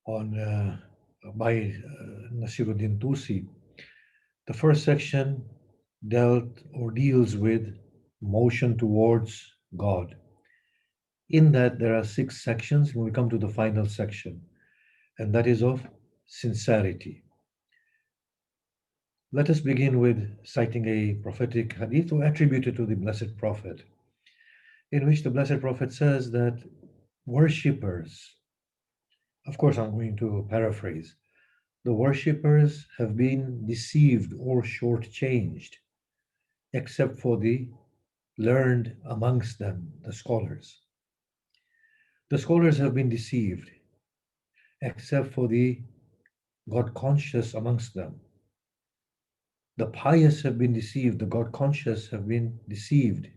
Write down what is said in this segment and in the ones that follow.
on by Nasiruddin Tusi. The first section dealt or deals with motion towards God. In that, there are six sections when we come to the final section, and that is of sincerity. Let us begin with citing a prophetic hadith or attributed to the Blessed Prophet, in which the Blessed Prophet says that worshippers, of course, I'm going to paraphrase, the worshippers have been deceived or shortchanged, except for the learned amongst them, the scholars. The scholars have been deceived, except for the God conscious amongst them. The pious have been deceived, the God conscious have been deceived,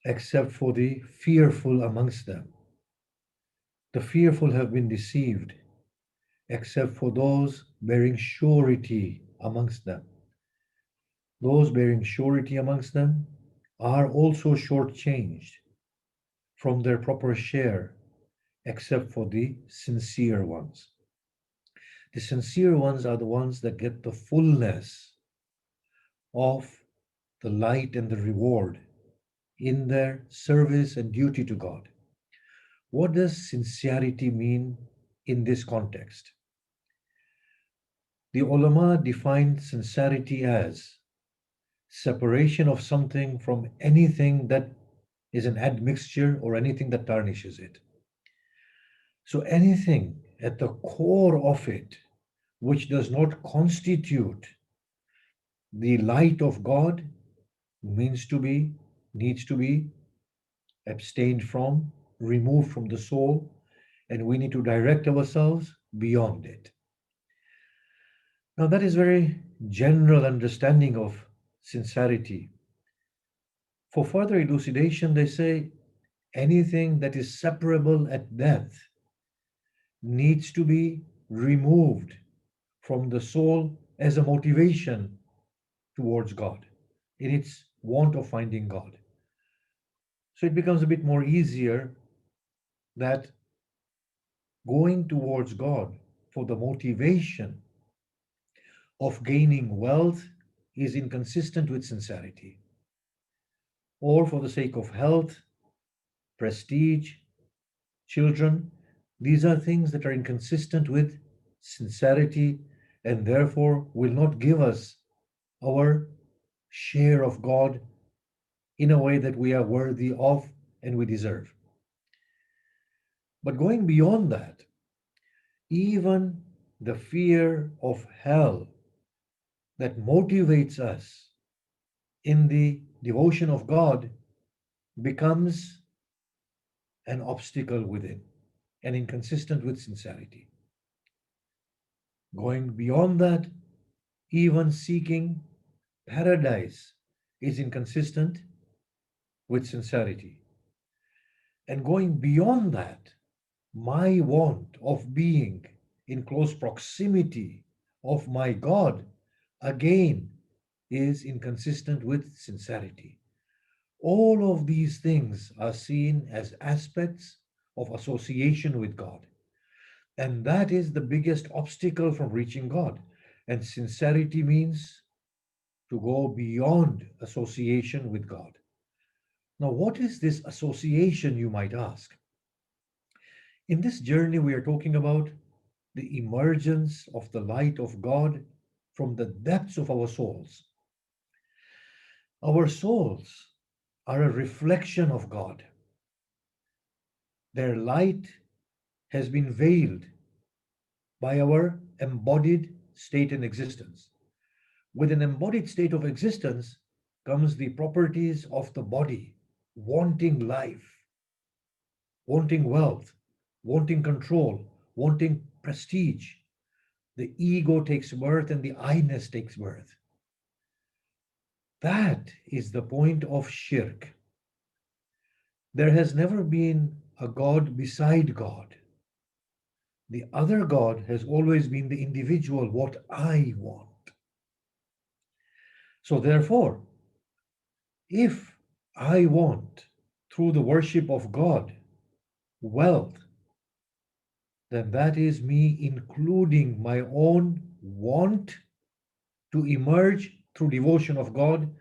except for the fearful amongst them. The fearful have been deceived, except for those bearing surety amongst them. Those bearing surety amongst them are also shortchanged from their proper share, except for the sincere ones. The sincere ones are the ones that get the fullness of the light and the reward in their service and duty to God. What does sincerity mean in this context? The ulama defined sincerity as separation of something from anything that is an admixture or anything that tarnishes it. So anything at the core of it which does not constitute the light of God means to be, needs to be abstained from, removed from the soul, and we need to direct ourselves beyond it. Now, that is very general understanding of sincerity. For further elucidation, they say anything that is separable at death needs to be removed from the soul as a motivation towards God in its want of finding God. So it becomes a bit more easier that going towards God for the motivation of gaining wealth is inconsistent with sincerity, or for the sake of health, prestige, children. These are things that are inconsistent with sincerity and therefore will not give us our share of God in a way that we are worthy of and we deserve. But going beyond that, even the fear of hell that motivates us in the devotion of God becomes an obstacle within and inconsistent with sincerity. Going beyond that, even seeking paradise is inconsistent with sincerity. And going beyond that, my want of being in close proximity of my God again is inconsistent with sincerity. All of these things are seen as aspects of association with God. And that is the biggest obstacle from reaching God. And sincerity means to go beyond association with God. Now, what is this association, you might ask? In this journey, we are talking about the emergence of the light of God from the depths of our souls. Our souls are a reflection of God. Their light has been veiled by our embodied state in existence. With an embodied state of existence comes the properties of the body, wanting life, wanting wealth, wanting control, wanting prestige. The ego takes birth and the I-ness takes birth. That is the point of shirk. There has never been a God beside God. The other God has always been the individual, what I want. So, therefore, if I want, through the worship of God, wealth, then that is me including my own want to emerge through devotion of God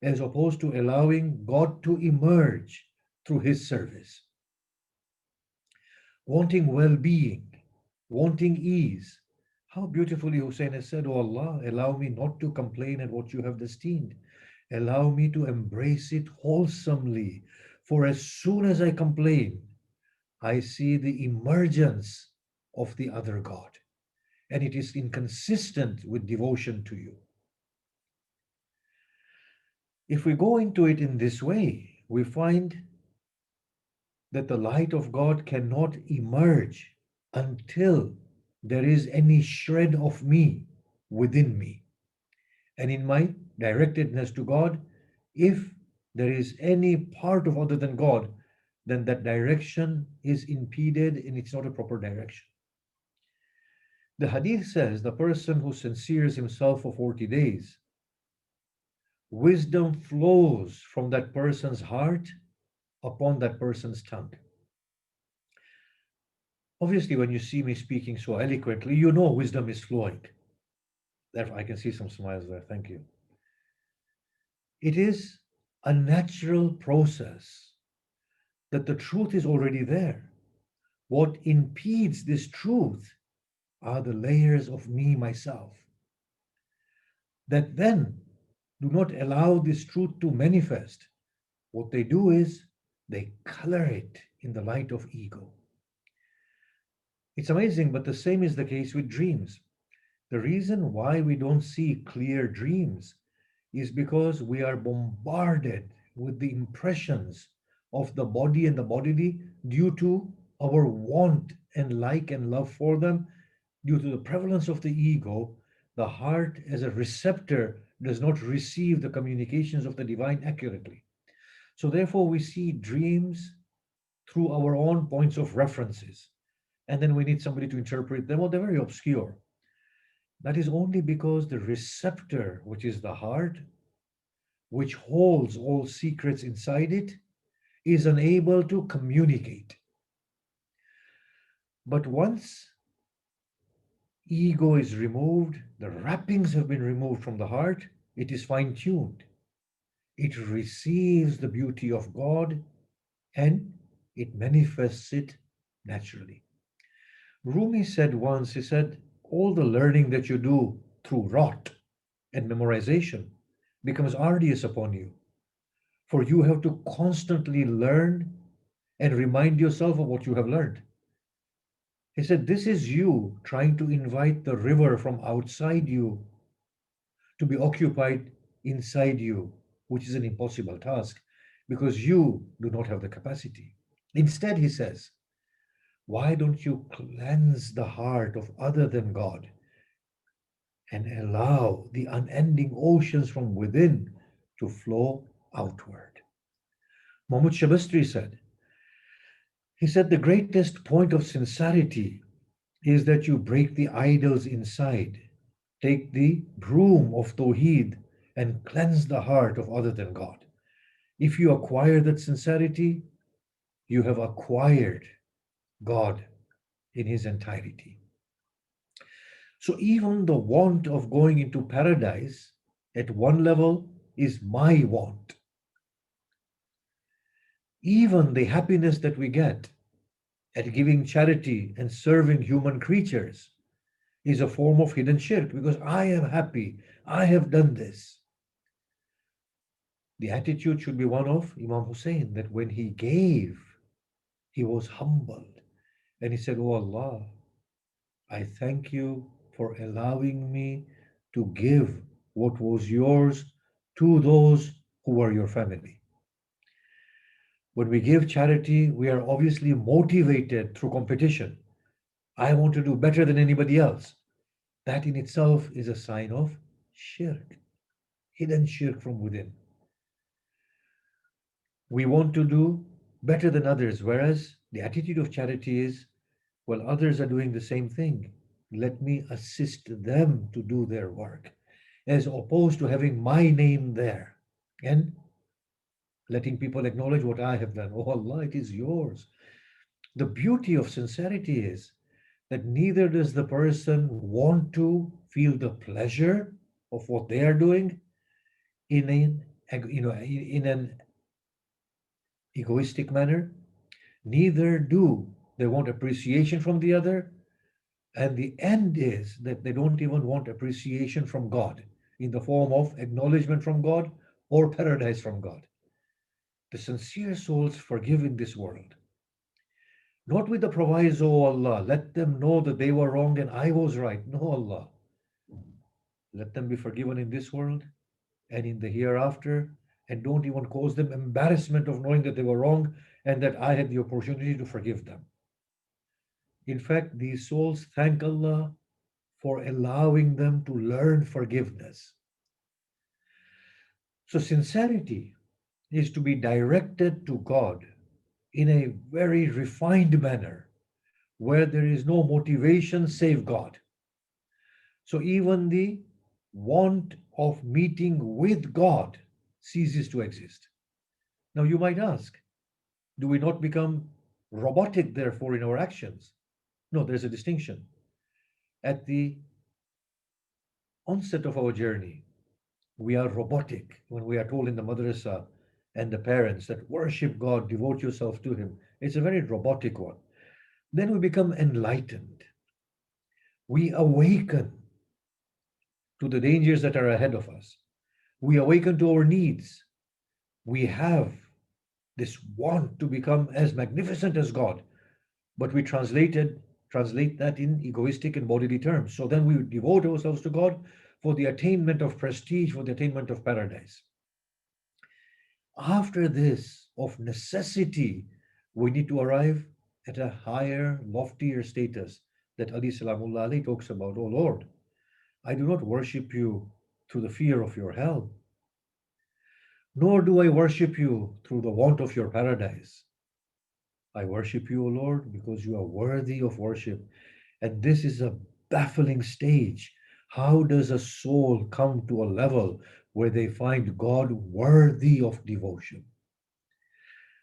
as opposed to allowing God to emerge through His service. Wanting well being, wanting ease. How beautifully Hussein has said, "O Allah, allow me not to complain at what you have destined. Allow me to embrace it wholesomely. For as soon as I complain, I see the emergence of the other God, and it is inconsistent with devotion to you." If we go into it in this way, we find that the light of God cannot emerge until there is any shred of me within me. And in my directedness to God, if there is any part of other than God, then that direction is impeded and it's not a proper direction. The hadith says the person who sinceres himself for 40 days, wisdom flows from that person's heart upon that person's tongue. Obviously, when you see me speaking so eloquently, you know wisdom is flowing. Therefore, I can see some smiles there. Thank you. It is a natural process that the truth is already there. What impedes this truth are the layers of me, myself, that then do not allow this truth to manifest. What they do is they color it in the light of ego. It's amazing, but the same is the case with dreams. The reason why we don't see clear dreams is because we are bombarded with the impressions of the body and the bodily due to our want and like and love for them, due to the prevalence of the ego. The heart, as a receptor, does not receive the communications of the divine accurately. So, therefore, we see dreams through our own points of references. And then we need somebody to interpret them, or they're very obscure. That is only because the receptor, which is the heart, which holds all secrets inside it, is unable to communicate. But once ego is removed, the wrappings have been removed from the heart, it is fine tuned. It receives the beauty of God and it manifests it naturally. Rumi said once, he said, all the learning that you do through rot and memorization becomes arduous upon you. For you have to constantly learn and remind yourself of what you have learned. He said, this is you trying to invite the river from outside you to be occupied inside you, which is an impossible task because you do not have the capacity. Instead, he says, why don't you cleanse the heart of other than God and allow the unending oceans from within to flow outward? Mahmud Shabastri said, he said, the greatest point of sincerity is that you break the idols inside, take the broom of Tawheed and cleanse the heart of other than God. If you acquire that sincerity, you have acquired God in His entirety. So even the want of going into paradise at one level is my want. Even the happiness that we get at giving charity and serving human creatures is a form of hidden shirk because I am happy, I have done this. The attitude should be one of Imam Hussein that when he gave, he was humbled and he said, "Oh Allah, I thank you for allowing me to give what was yours to those who were your family." When we give charity, we are obviously motivated through competition. I want to do better than anybody else. That in itself is a sign of shirk, hidden shirk from within. We want to do better than others, whereas the attitude of charity is, well, others are doing the same thing. Let me assist them to do their work, as opposed to having my name there and letting people acknowledge what I have done. Oh Allah, it is yours. The beauty of sincerity is that neither does the person want to feel the pleasure of what they are doing in an in an egoistic manner, neither do they want appreciation from the other, and the end is that they don't even want appreciation from God in the form of acknowledgement from God or paradise from God. The sincere souls forgive in this world, not with the proviso, "Oh Allah, let them know that they were wrong and I was right." No, Allah, let them be forgiven in this world and in the hereafter, and don't even cause them embarrassment of knowing that they were wrong and that I had the opportunity to forgive them. In fact, these souls thank Allah for allowing them to learn forgiveness. So, sincerity is to be directed to God in a very refined manner where there is no motivation save God. So, even the want of meeting with God ceases to exist. Now, you might ask, do we not become robotic, therefore, in our actions? No, there's a distinction. At the onset of our journey, we are robotic when we are told in the madrasa and the parents that worship God, devote yourself to Him. It's a very robotic one. Then we become enlightened. We awaken to the dangers that are ahead of us. We awaken to our needs. We have this want to become as magnificent as God, but we translate that in egoistic and bodily terms. So then we devote ourselves to God for the attainment of prestige, for the attainment of paradise. After this, of necessity, we need to arrive at a higher, loftier status that Ali Salamullah Ali talks about. Oh Lord, I do not worship you through the fear of your hell, nor do I worship you through the want of your paradise. I worship you, O Lord, because you are worthy of worship. And this is a baffling stage. How does a soul come to a level where they find God worthy of devotion?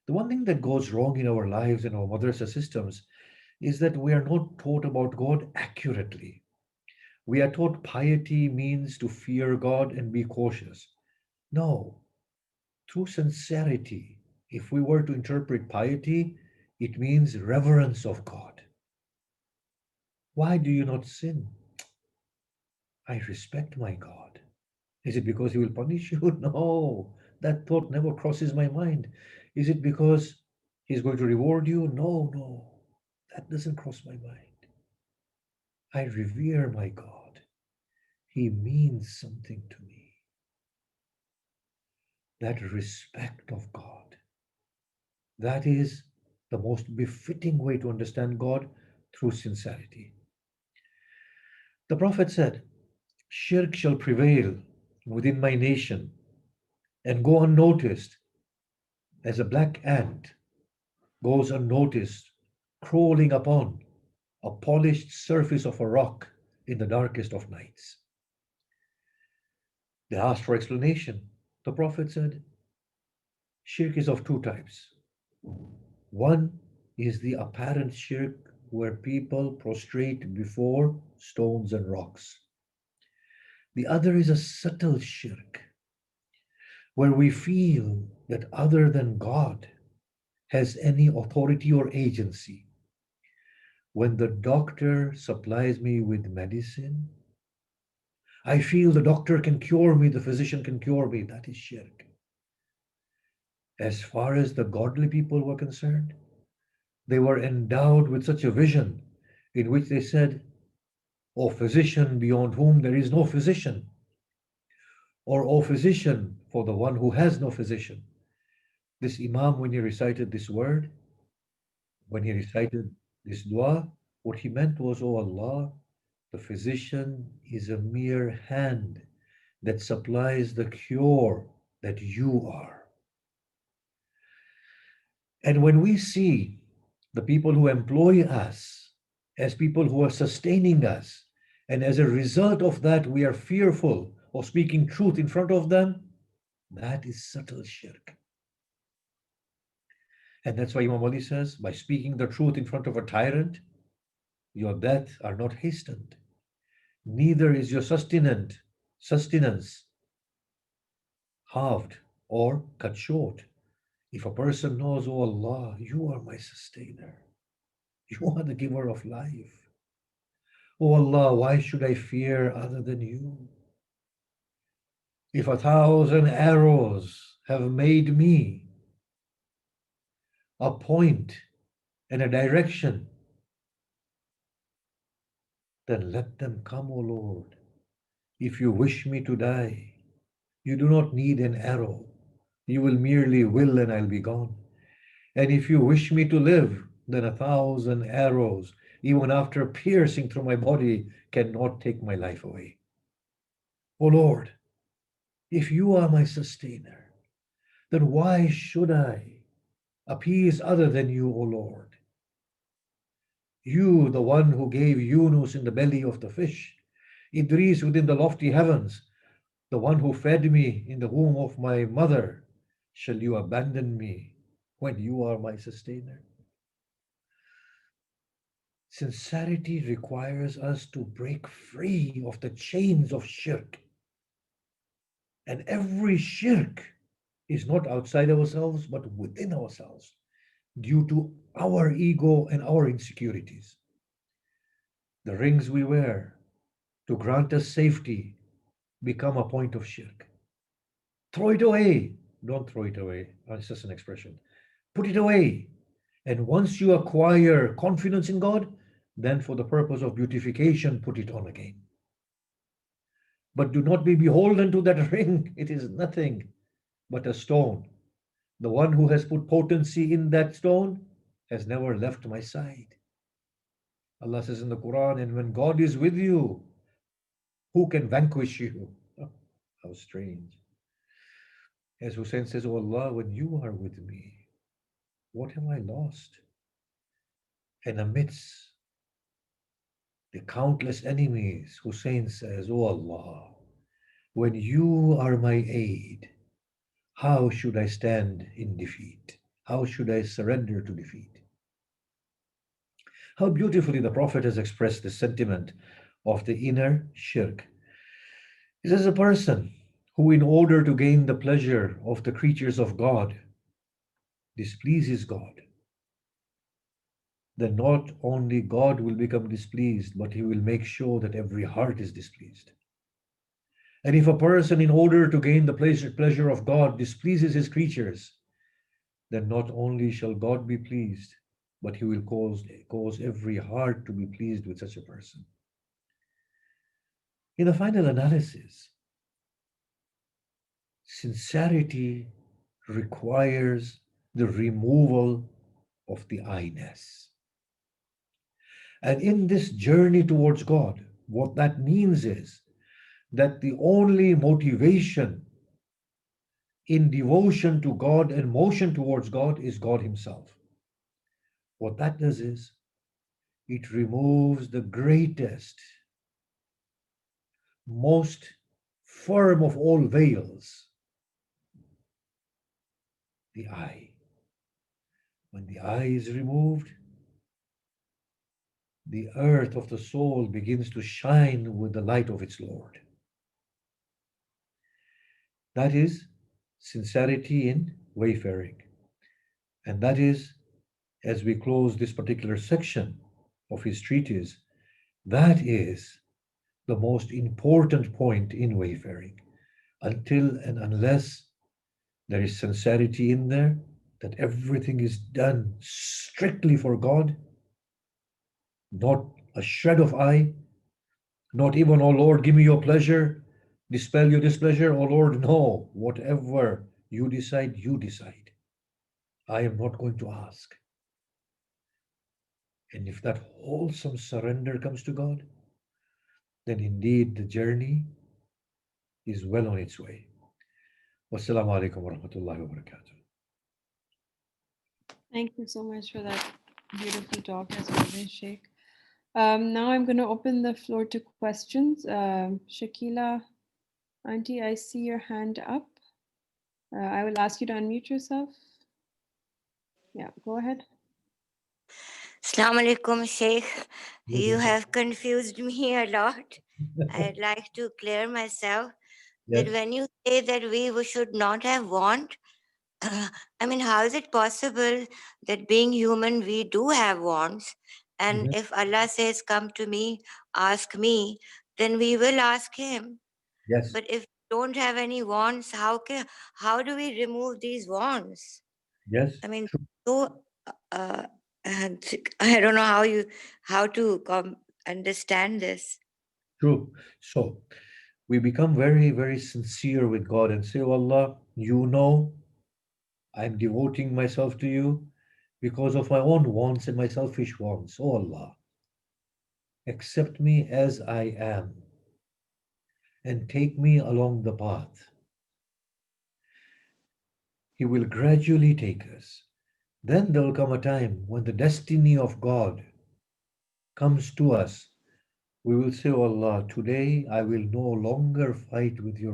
The one thing that goes wrong in our lives and our madrasa systems is that we are not taught about God accurately. We are taught piety means to fear God and be cautious. No, through sincerity, if we were to interpret piety, it means reverence of God. Why do you not sin? I respect my God. Is it because he will punish you? No, that thought never crosses my mind. Is it because he's going to reward you? No, no, that doesn't cross my mind. I revere my God. He means something to me. That respect of God. That is the most befitting way to understand God, through sincerity. The Prophet said, "Shirk shall prevail within my nation and go unnoticed as a black ant goes unnoticed, crawling upon a polished surface of a rock in the darkest of nights." They asked for explanation. The Prophet said, "Shirk is of two types. One is the apparent shirk where people prostrate before stones and rocks. The other is a subtle shirk where we feel that other than God has any authority or agency. When the doctor supplies me with medicine, I feel the doctor can cure me, the physician can cure me." That is shirk. As far as the godly people were concerned, they were endowed with such a vision in which they said, "O physician beyond whom there is no physician," or "O physician for the one who has no physician." This Imam, when he recited this word, when he recited this dua, what he meant was, "Oh Allah, the physician is a mere hand that supplies the cure that you are." And when we see the people who employ us as people who are sustaining us, and as a result of that, we are fearful of speaking truth in front of them, that is subtle shirk. And that's why Imam Ali says, by speaking the truth in front of a tyrant, Your death are not hastened, neither is your sustenance halved or cut short. If a person knows, "Oh Allah, you are my sustainer, you are the giver of life. Oh Allah, why should I fear other than you? If 1,000 arrows have made me a point and a direction, then let them come, O Lord. If you wish me to die, you do not need an arrow. You will merely will and I'll be gone. And if you wish me to live, then 1,000 arrows, even after piercing through my body, cannot take my life away. O Lord, if you are my sustainer, then why should I appease other than you, O Lord? You, the one who gave Yunus in the belly of the fish, Idris within the lofty heavens, the one who fed me in the womb of my mother, shall you abandon me when you are my sustainer? Sincerity requires us to break free of the chains of shirk. And every shirk is not outside ourselves, but within ourselves, due to our ego and our insecurities. The rings we wear to grant us safety become a point of shirk. Throw it away. Don't throw it away. It's just an expression. Put it away. And once you acquire confidence in God, then for the purpose of beautification, put it on again. But do not be beholden to that ring. It is nothing but a stone. The one who has put potency in that stone has never left my side. Allah says in the Quran, and when God is with you, who can vanquish you? Oh, how strange. As Hussein says, "Oh Allah, when you are with me, what have I lost?" And amidst the countless enemies, Hussein says, "Oh Allah, when you are my aid, how should I stand in defeat? How should I surrender to defeat?" How beautifully the Prophet has expressed the sentiment of the inner shirk. He says, a person who, in order to gain the pleasure of the creatures of God, displeases God, then not only God will become displeased, but he will make sure that every heart is displeased. And if a person, in order to gain the pleasure of God, displeases his creatures, then not only shall God be pleased, but he will cause every heart to be pleased with such a person. In the final analysis, sincerity requires the removal of the I-ness. And in this journey towards God, what that means is that the only motivation in devotion to God and motion towards God is God Himself. What that does is it removes the greatest, most firm of all veils, the I. When the I is removed, the earth of the soul begins to shine with the light of its Lord. That is sincerity in wayfaring. And that is, as we close this particular section of his treatise, that is the most important point in wayfaring. Until and unless there is sincerity in there, that everything is done strictly for God, not a shred of I, not even, "Oh Lord, give me your pleasure, dispel your displeasure." "Oh Lord, no, whatever you decide, you decide. I am not going to ask." And if that wholesome surrender comes to God, then indeed the journey is well on its way. Wassalamu alaikum wa rahmatullahi wa barakatuh. Thank you so much for that beautiful talk as always, Sheikh. Now I'm going to open the floor to questions. Shakila, Auntie, I see your hand up. I will ask you to unmute yourself. Yeah, go ahead. Assalamu alaikum, Shaykh. You have confused me a lot. I'd like to clear myself that Yes. when you say that should not have want, I mean, how is it possible that being human, we do have wants? And Mhm. if Allah says, come to me, ask me, then we will ask Him. Yes. But if we don't have any wants, how do we remove these wants? Yes. I mean, True. so uh, and I don't know how to understand this. True. So we become very, very sincere with God and say, oh Allah, you know I'm devoting myself to you because of my own wants and my selfish wants. Oh Allah, accept me as I am and take me along the path. He will gradually take us. Then there will come a time when the destiny of God comes to us. We will say, oh Allah, today I will no longer fight with your